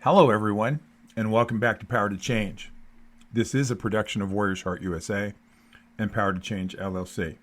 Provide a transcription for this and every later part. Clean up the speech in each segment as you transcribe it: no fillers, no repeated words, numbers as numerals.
Hello, everyone, and welcome back to Power to Change. This is a production of Warriors Heart USA and Power to Change LLC.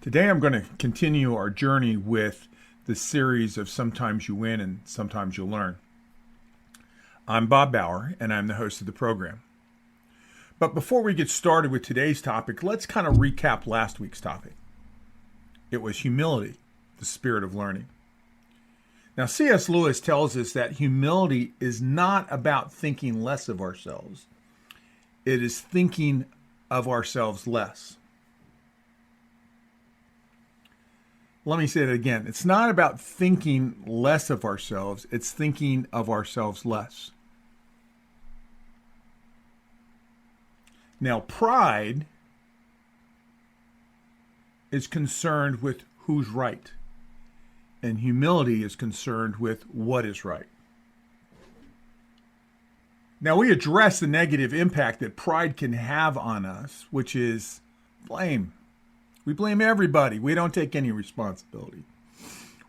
Today, I'm going to continue our journey with the series of Sometimes You Win and Sometimes You'll Learn. I'm Bob Bauer, and I'm the host of the program. But before we get started with today's topic, let's kind of recap last week's topic. It was humility, the spirit of learning. Now, C.S. Lewis tells us that humility is not about thinking less of ourselves. It is thinking of ourselves less. Let me say it again. It's not about thinking less of ourselves. It's thinking of ourselves less. Now, pride is concerned with who's right. And humility is concerned with what is right. Now, we address the negative impact that pride can have on us, which is blame. We blame everybody. We don't take any responsibility.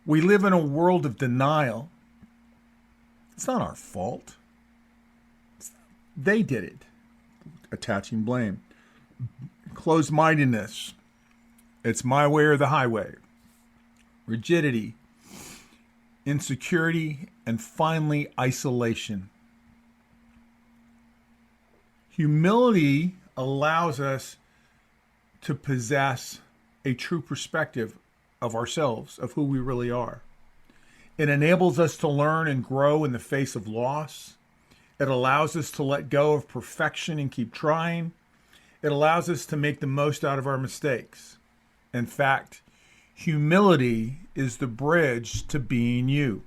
We live in a world of denial. It's not our fault. They did it. Attaching blame. Closed-mindedness. It's my way or the highway. Rigidity, insecurity, and finally, isolation. Humility allows us to possess a true perspective of ourselves, of who we really are. It enables us to learn and grow in the face of loss. It allows us to let go of perfection and keep trying. It allows us to make the most out of our mistakes. In fact, humility is the bridge to being you.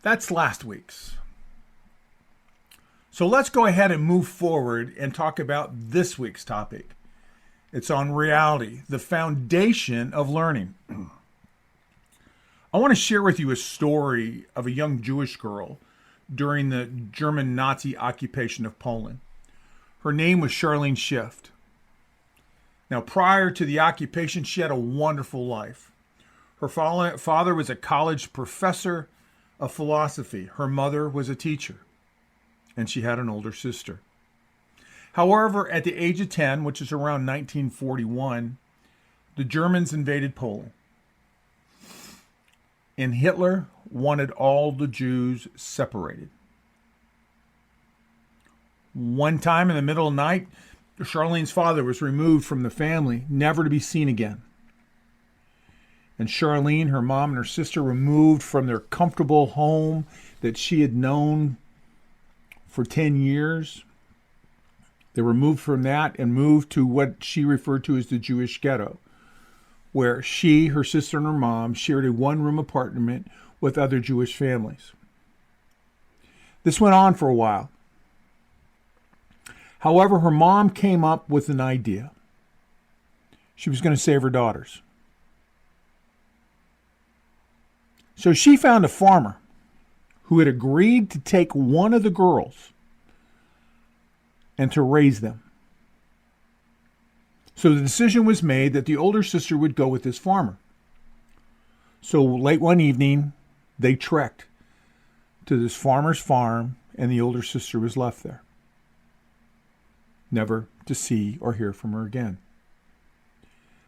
That's last week's. So let's go ahead and move forward and talk about this week's topic. It's on reality, the foundation of learning. I want to share with you a story of a young Jewish girl during the German Nazi occupation of Poland. Her name was Charlene Schiff. Now, prior to the occupation, she had a wonderful life. Her father was a college professor of philosophy. Her mother was a teacher, and she had an older sister. However, at the age of 10, which is around 1941, the Germans invaded Poland. And Hitler wanted all the Jews separated. One time in the middle of the night, Charlene's father was removed from the family, never to be seen again. And Charlene, her mom, and her sister were moved from their comfortable home that she had known for 10 years. They were moved from that and moved to what she referred to as the Jewish ghetto, where she, her sister, and her mom shared a one-room apartment with other Jewish families. This went on for a while. However, her mom came up with an idea. She was going to save her daughters. So she found a farmer who had agreed to take one of the girls and to raise them. So the decision was made that the older sister would go with this farmer. So late one evening, they trekked to this farmer's farm, and the older sister was left there, never to see or hear from her again.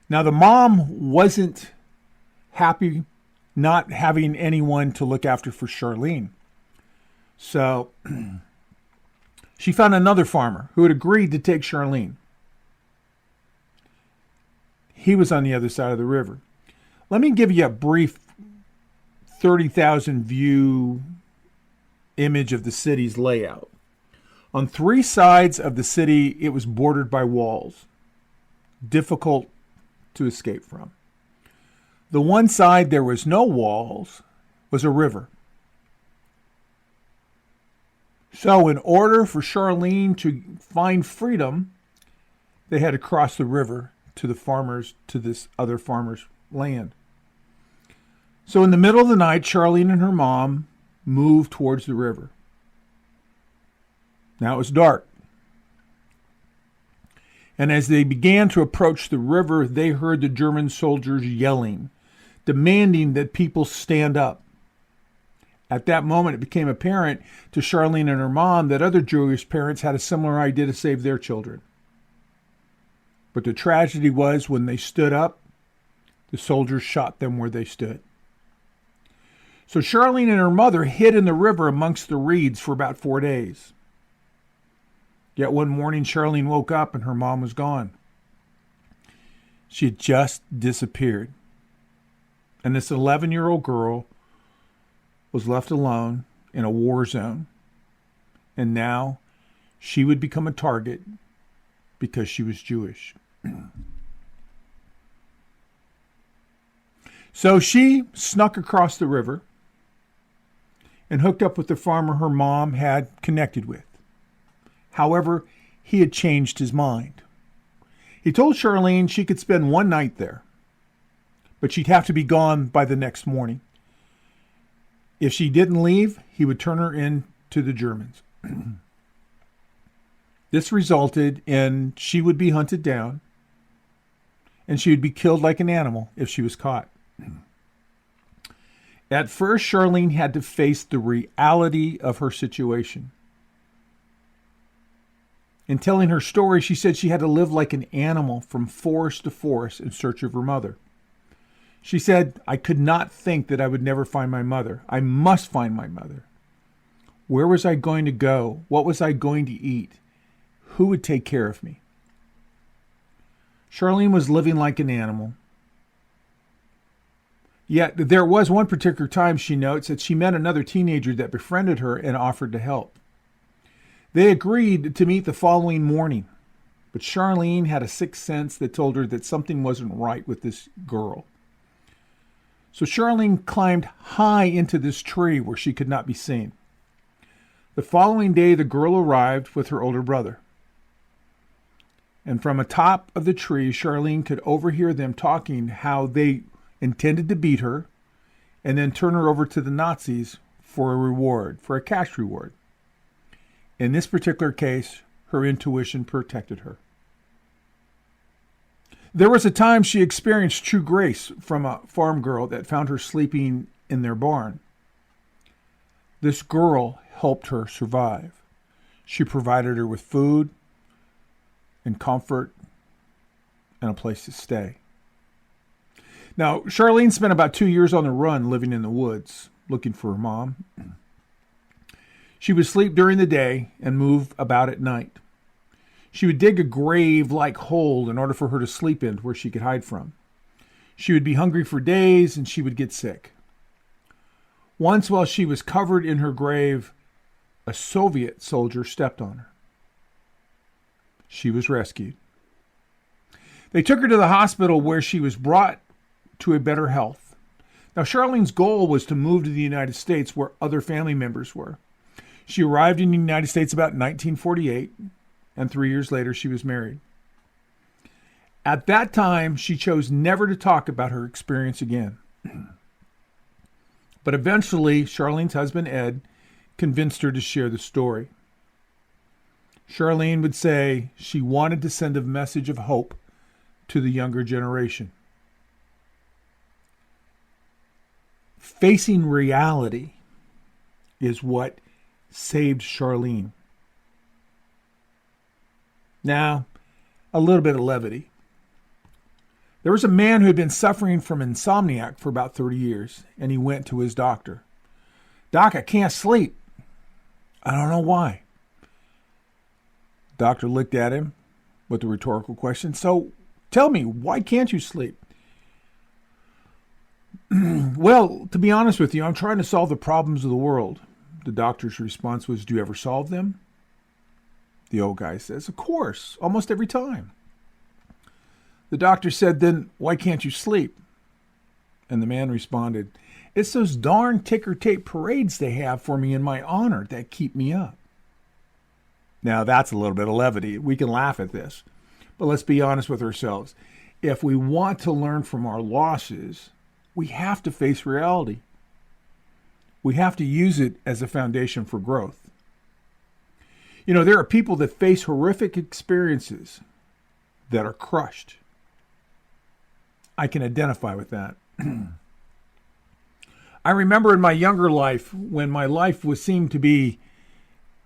Now, the mom wasn't happy not having anyone to look after for Charlene. So she found another farmer who had agreed to take Charlene. He was on the other side of the river. Let me give you a brief 30,000 view image of the city's layout. On three sides of the city, it was bordered by walls, difficult to escape from. The one side there was no walls was a river. So in order for Charlene to find freedom, they had to cross the river to this other farmer's land. So in the middle of the night, Charlene and her mom moved towards the river. Now it was dark. And as they began to approach the river, they heard the German soldiers yelling demanding that people stand up. At that moment, it became apparent to Charlene and her mom that other Jewish parents had a similar idea to save their children. But the tragedy was when they stood up, the soldiers shot them where they stood. So Charlene and her mother hid in the river amongst the reeds for about 4 days. Yet one morning, Charlene woke up and her mom was gone. She had just disappeared. And this 11-year-old girl was left alone in a war zone. And now she would become a target because she was Jewish. So she snuck across the river and hooked up with the farmer her mom had connected with. However, he had changed his mind. He told Charlene she could spend one night there, but she'd have to be gone by the next morning. If she didn't leave, he would turn her in to the Germans. This resulted in she would be hunted down, and she would be killed like an animal if she was caught. At first, Charlene had to face the reality of her situation. In telling her story, she said she had to live like an animal from forest to forest in search of her mother. She said, "I could not think that I would never find my mother. I must find my mother. Where was I going to go? What was I going to eat? Who would take care of me?" Charlene was living like an animal. Yet there was one particular time, she notes, that she met another teenager that befriended her and offered to help. They agreed to meet the following morning, but Charlene had a sixth sense that told her that something wasn't right with this girl. So Charlene climbed high into this tree where she could not be seen. The following day, the girl arrived with her older brother. And from atop of the tree, Charlene could overhear them talking how they intended to beat her and then turn her over to the Nazis for a reward, for a cash reward. In this particular case, her intuition protected her. There was a time she experienced true grace from a farm girl that found her sleeping in their barn. This girl helped her survive. She provided her with food and comfort and a place to stay. Now, Charlene spent about 2 years on the run living in the woods, looking for her mom. She would sleep during the day and move about at night. She would dig a grave-like hole in order for her to sleep in where she could hide from. She would be hungry for days and she would get sick. Once, while she was covered in her grave, a Soviet soldier stepped on her. She was rescued. They took her to the hospital where she was brought to a better health. Now, Charlene's goal was to move to the United States where other family members were. She arrived in the United States about 1948, and 3 years later she was married. At that time, she chose never to talk about her experience again. But eventually, Charlene's husband, Ed, convinced her to share the story. Charlene would say she wanted to send a message of hope to the younger generation. Facing reality is what saved Charlene. Now, a little bit of levity. There was a man who had been suffering from insomnia for about 30 years, and he went to his doctor. "Doc, I can't sleep." "I don't know why." Doctor looked at him with a rhetorical question. "So tell me, why can't you sleep?" "Well, to be honest with you, I'm trying to solve the problems of the world." The doctor's response was, "Do you ever solve them?" The old guy says, "Of course, almost every time." The doctor said, "Then why can't you sleep?" And the man responded, "It's those darn ticker tape parades they have for me in my honor that keep me up." Now, that's a little bit of levity. We can laugh at this. But let's be honest with ourselves. If we want to learn from our losses, we have to face reality. We have to use it as a foundation for growth. You know, there are people that face horrific experiences that are crushed. I can identify with that. I remember in my younger life when my life seemed to be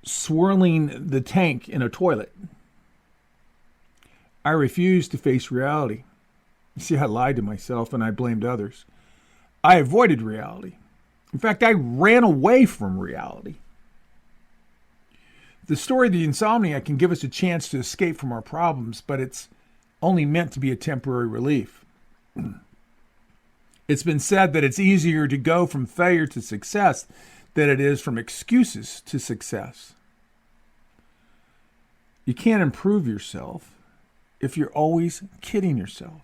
swirling the tank in a toilet. I refused to face reality. You see, I lied to myself and I blamed others. I avoided reality. In fact, I ran away from reality. The story of the insomniac can give us a chance to escape from our problems, but it's only meant to be a temporary relief. It's been said that it's easier to go from failure to success than it is from excuses to success. You can't improve yourself if you're always kidding yourself.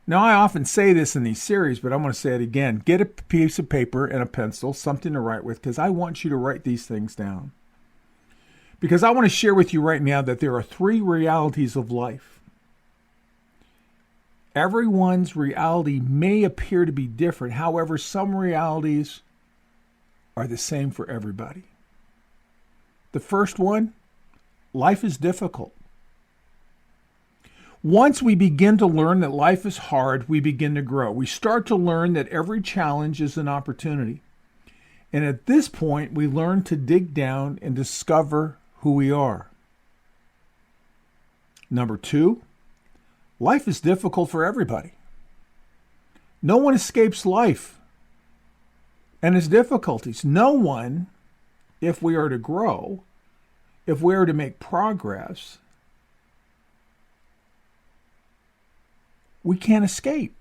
Now, I often say this in these series, but I'm going to say it again. Get a piece of paper and a pencil, something to write with, because I want you to write these things down. Because I want to share with you right now that there are 3 realities of life. Everyone's reality may appear to be different. However, some realities are the same for everybody. The first one, life is difficult. Once we begin to learn that life is hard, we begin to grow. We start to learn that every challenge is an opportunity. And at this point, we learn to dig down and discover who we are. Number 2, life is difficult for everybody. No one escapes life and its difficulties. No one, if we are to grow, if we are to make progress, we can't escape.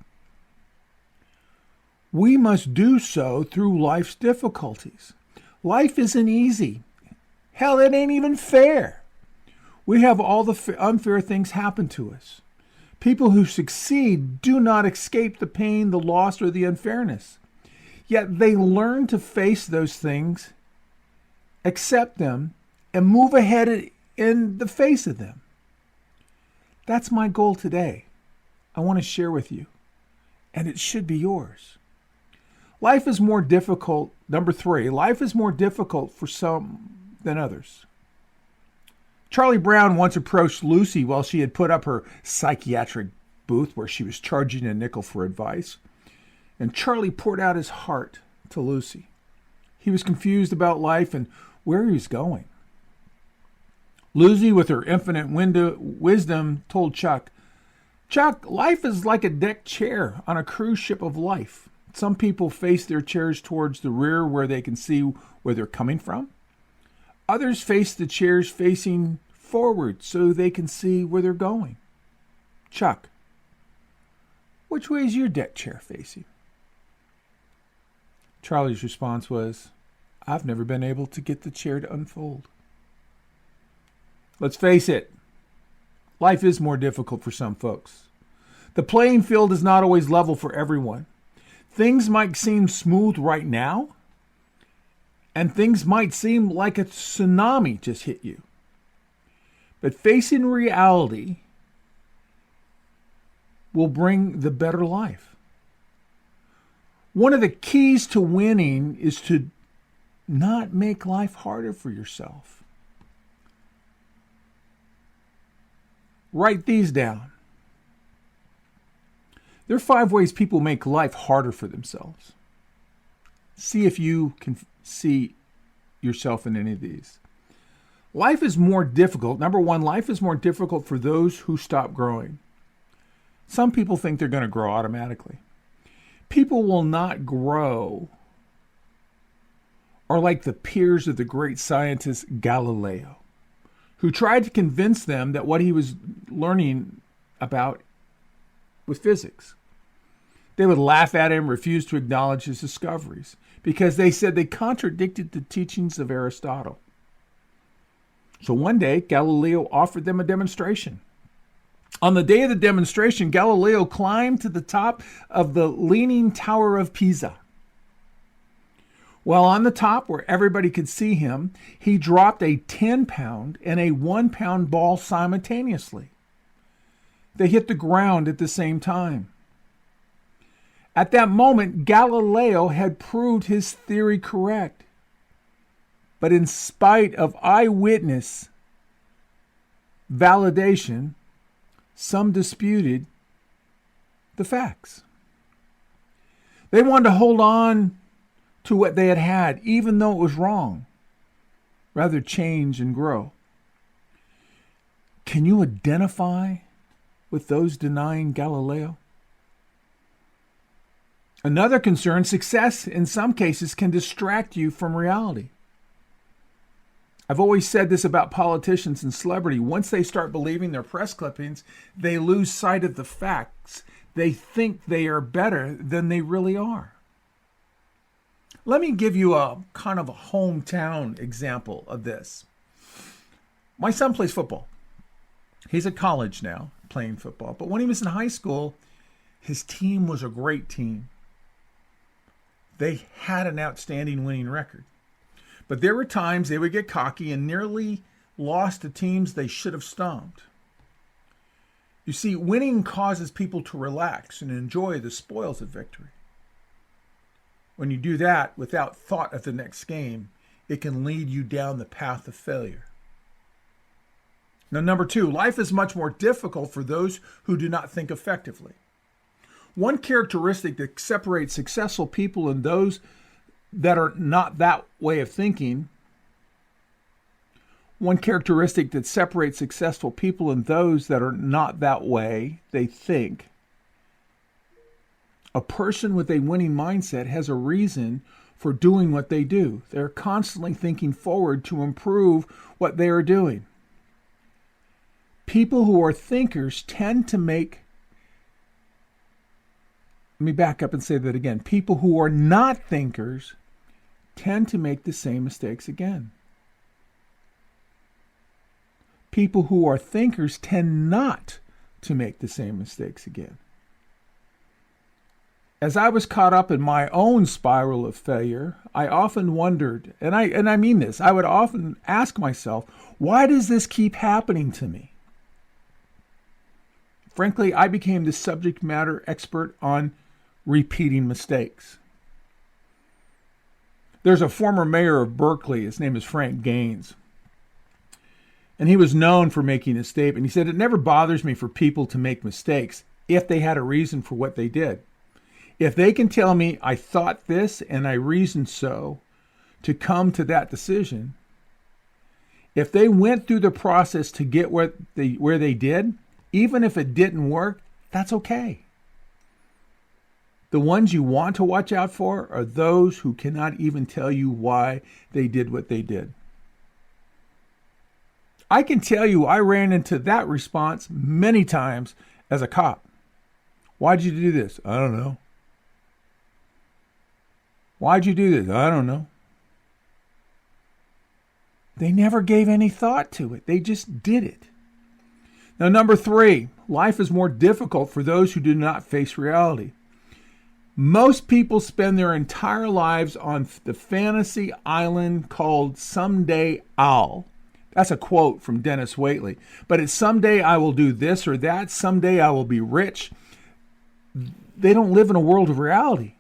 We must do so through life's difficulties. Life isn't easy. Hell, it ain't even fair. We have all the unfair things happen to us. People who succeed do not escape the pain, the loss, or the unfairness. Yet they learn to face those things, accept them, and move ahead in the face of them. That's my goal today. I want to share with you, and it should be yours. Life is more difficult. Number 3, life is more difficult for some than others. Charlie Brown once approached Lucy while she had put up her psychiatric booth where she was charging a nickel for advice. And Charlie poured out his heart to Lucy. He was confused about life and where he was going. Lucy, with her infinite wisdom, told Chuck, life is like a deck chair on a cruise ship of life. Some people face their chairs towards the rear where they can see where they're coming from. Others face the chairs facing forward so they can see where they're going. Chuck, which way is your deck chair facing? Charlie's response was, I've never been able to get the chair to unfold. Let's face it, life is more difficult for some folks. The playing field is not always level for everyone. Things might seem smooth right now, and things might seem like a tsunami just hit you. But facing reality will bring the better life. One of the keys to winning is to not make life harder for yourself. Write these down. There are 5 ways people make life harder for themselves. See if you can see yourself in any of these. Life is more difficult. Number 1, life is more difficult for those who stop growing. Some people think they're going to grow automatically. People will not grow are like the peers of the great scientist Galileo, who tried to convince them that what he was learning about was physics. They would laugh at him, refuse to acknowledge his discoveries, because they said they contradicted the teachings of Aristotle. So one day, Galileo offered them a demonstration. On the day of the demonstration, Galileo climbed to the top of the Leaning Tower of Pisa. While on the top, where everybody could see him, he dropped a 10-pound and a 1-pound ball simultaneously. They hit the ground at the same time. At that moment, Galileo had proved his theory correct. But in spite of eyewitness validation, some disputed the facts. They wanted to hold on to what they had, even though it was wrong, rather change and grow. Can you identify with those denying Galileo? Another concern, success in some cases can distract you from reality. I've always said this about politicians and celebrity. Once they start believing their press clippings, they lose sight of the facts. They think they are better than they really are. Let me give you a kind of a hometown example of this. My son plays football. He's at college now playing football. But when he was in high school, his team was a great team. They had an outstanding winning record. But there were times they would get cocky and nearly lost to teams they should have stomped. You see, winning causes people to relax and enjoy the spoils of victory. When you do that without thought of the next game, it can lead you down the path of failure. Now, number 2, life is much more difficult for those who do not think effectively. One characteristic that separates successful people and those that are not that way of thinking, one characteristic that separates successful people and those that are not that way they think, a person with a winning mindset has a reason for doing what they do. They're constantly thinking forward to improve what they are doing. People who are thinkers tend to make, let me back up and say that again. People who are not thinkers tend to make the same mistakes again. People who are thinkers tend not to make the same mistakes again. As I was caught up in my own spiral of failure, I often wondered, and I mean this, I would often ask myself, why does this keep happening to me? Frankly, I became the subject matter expert on repeating mistakes. There's a former mayor of Berkeley, his name is Frank Gaines, and he was known for making a statement. He said, "It never bothers me for people to make mistakes if they had a reason for what they did. If they can tell me I thought this and I reasoned so to come to that decision, if they went through the process to get where they did, even if it didn't work, that's okay. The ones you want to watch out for are those who cannot even tell you why they did what they did." I can tell you I ran into that response many times as a cop. "Why'd you do this?" "I don't know." "Why'd you do this?" "I don't know." They never gave any thought to it. They just did it. Now, number 3, life is more difficult for those who do not face reality. Most people spend their entire lives on the fantasy island called "Someday I'll." That's a quote from Dennis Waitley. But it's "someday I will do this or that. Someday I will be rich." They don't live in a world of reality.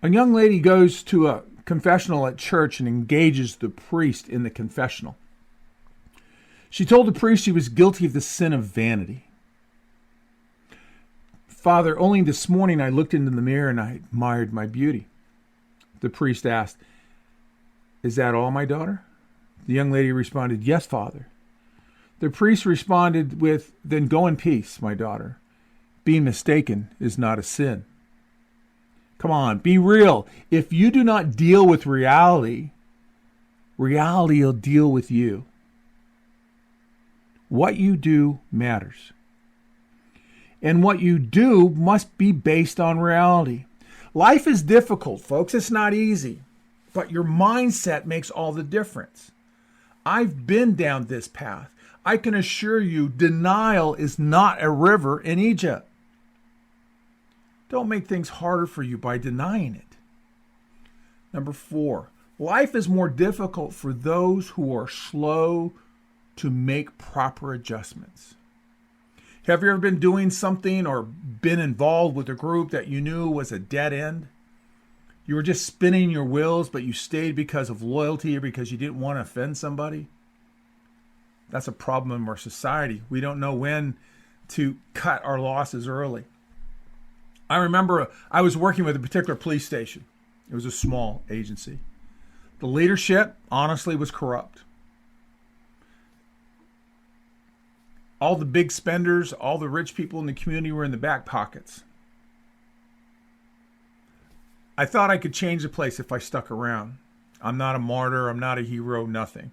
A young lady goes to a confessional at church and engages the priest in the confessional. She told the priest she was guilty of the sin of vanity. "Father, only this morning I looked into the mirror and I admired my beauty." The priest asked, "Is that all, my daughter?" The young lady responded, "Yes, Father." The priest responded with, "Then go in peace, my daughter. Being mistaken is not a sin." Come on, be real. If you do not deal with reality, reality will deal with you. What you do matters. And what you do must be based on reality. Life is difficult, folks. It's not easy. But your mindset makes all the difference. I've been down this path. I can assure you, denial is not a river in Egypt. Don't make things harder for you by denying it. Number 4, life is more difficult for those who are slow to make proper adjustments. Have you ever been doing something or been involved with a group that you knew was a dead end? You were just spinning your wheels, but you stayed because of loyalty or because you didn't want to offend somebody? That's a problem in our society. We don't know when to cut our losses early. I remember I was working with a particular police station. It was a small agency. The leadership, honestly, was corrupt. All the big spenders, all the rich people in the community were in the back pockets. I thought I could change the place if I stuck around. I'm not a martyr. I'm not a hero. Nothing.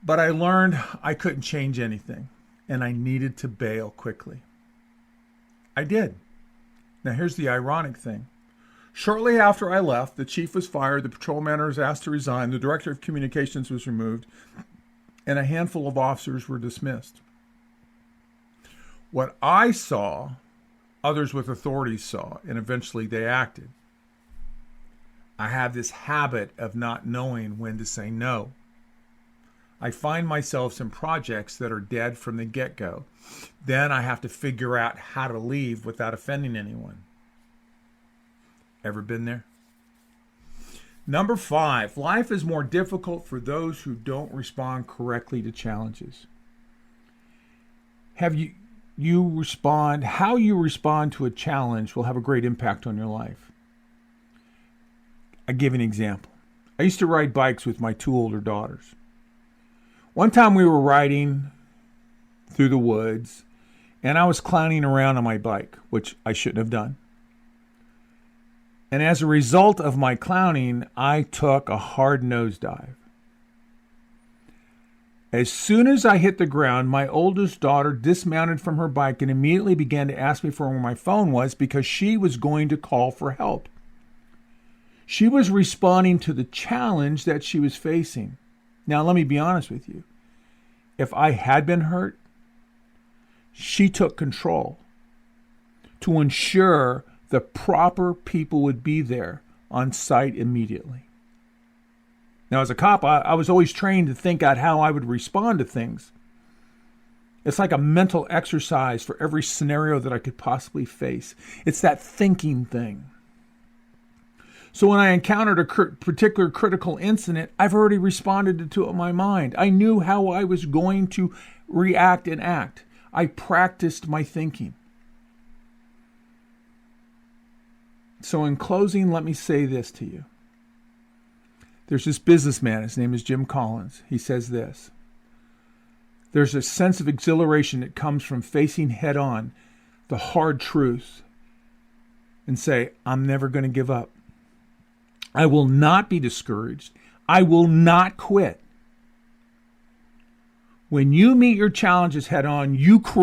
But I learned I couldn't change anything, and I needed to bail quickly. I did. Now here's the ironic thing. Shortly after I left, the chief was fired, the patrol manager was asked to resign, the director of communications was removed, and a handful of officers were dismissed. What I saw, others with authority saw, and eventually they acted. I have this habit of not knowing when to say no. I find myself in projects that are dead from the get-go. Then I have to figure out how to leave without offending anyone. Ever been there? Number 5, life is more difficult for those who don't respond correctly to challenges. How you respond to a challenge will have a great impact on your life. I'll give you an example. I used to ride bikes with my 2 older daughters. One time we were riding through the woods, and I was clowning around on my bike, which I shouldn't have done. And as a result of my clowning, I took a hard nosedive. As soon as I hit the ground, my oldest daughter dismounted from her bike and immediately began to ask me for where my phone was because she was going to call for help. She was responding to the challenge that she was facing. Now, let me be honest with you. If I had been hurt, she took control to ensure the proper people would be there on site immediately. Now, as a cop, I was always trained to think out how I would respond to things. It's like a mental exercise for every scenario that I could possibly face. It's that thinking thing. So when I encountered a particular critical incident, I've already responded to it in my mind. I knew how I was going to react and act. I practiced my thinking. So in closing, let me say this to you. There's this businessman, his name is Jim Collins. He says this: there's a sense of exhilaration that comes from facing head on the hard truth and say, I'm never going to give up. I will not be discouraged. I will not quit. When you meet your challenges head on, you create